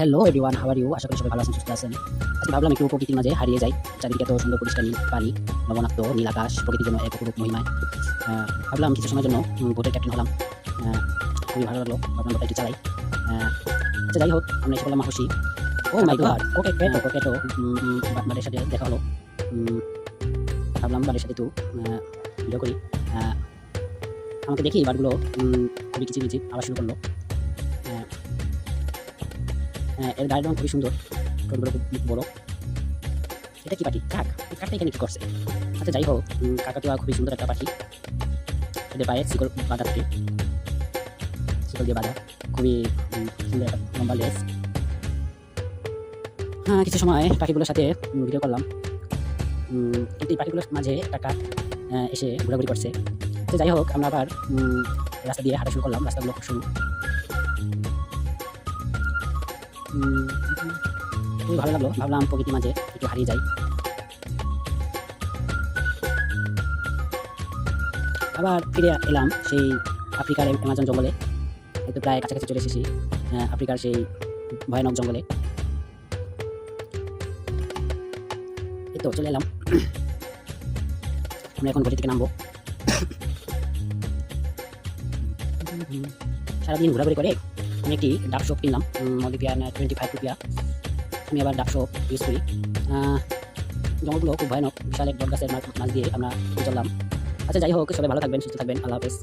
Hello everyone, how are you? আশা করি সবাই ভালো আছেন, সুস্থ আছেন। আজকে ভাবলাম একটু প্রকৃতির মাঝে হারিয়ে যাই। চারিদিকে এত সুন্দর পরিষ্কার নীল পানি, লবণাক্ত নীল আকাশ, প্রকৃতির জন্য এক অপরূপ মহিমায়। ভাবলাম কিছু সময়ের জন্য বোটের ক্যাপ্টেন হলাম। খুবই ভালো লাগলো, ভাবলাম বোটটা একটু চালাই। আচ্ছা যাই হোক, আমরা এসে বললাম মাহসি। ও মাই গড, ওকে কেটো কোকেটো। বাড়ির সাথে দেখা হলো। ভাবলাম বাড়ির সাথে একটু ভিডিও করি। আমাকে দেখি বারগুলো খুবই কিচিরমিচির আবার শুরু করলো। এর গায়ের রং খুবই সুন্দর, ঠোঁটগুলো খুব বড়। এটা কি পাখি? কাক। এই কাকটা এখানে কি করছে? আচ্ছা যাই হোক, কাকাতুয়া খুবই সুন্দর একটা পাখি। এদের পায়ে শিকল বাঁধা থাকে, শিকল দিয়ে বাঁধা, খুবই সুন্দর একটা লম্বা লেজ। কিছু সময় পাখিগুলোর সাথে ভিডিও করলাম, কিন্তু এই পাখিগুলোর মাঝে একটা কাক এসে ঘোরাঘুরি করছে। তো যাই হোক, আমরা আবার রাস্তা দিয়ে হাঁটা শুরু করলাম। রাস্তাগুলো খুব শুরু খুবই ভালো লাগলো, ভাবলাম প্রকৃতির মাঝে একটু হারিয়ে যাই। আবার ফিরে এলাম সেই আফ্রিকার অ্যামাজন জঙ্গলে। একটু প্রায় কাছাকাছি চলে এসেছি আফ্রিকার সেই ভয়ানক জঙ্গলে। এই তো চলে এলাম। আমরা এখন ঘড়ি থেকে নামবো। সারাদিন ঘোরাঘুরি করে আমি একটি ডাক শপ কিনলাম, মডিফিয়ার 25 রুপিয়া। আমি আবার ডাক শপ ইউজ করি। জঙ্গলগুলো খুব ভয়ানক, বিশাল এক বট গাছের মাঝ দিয়ে আমরা চললাম। আচ্ছা যাই হোক, সবাই ভালো থাকবেন, সুস্থ থাকবেন। আল্লাহ হাফেজ।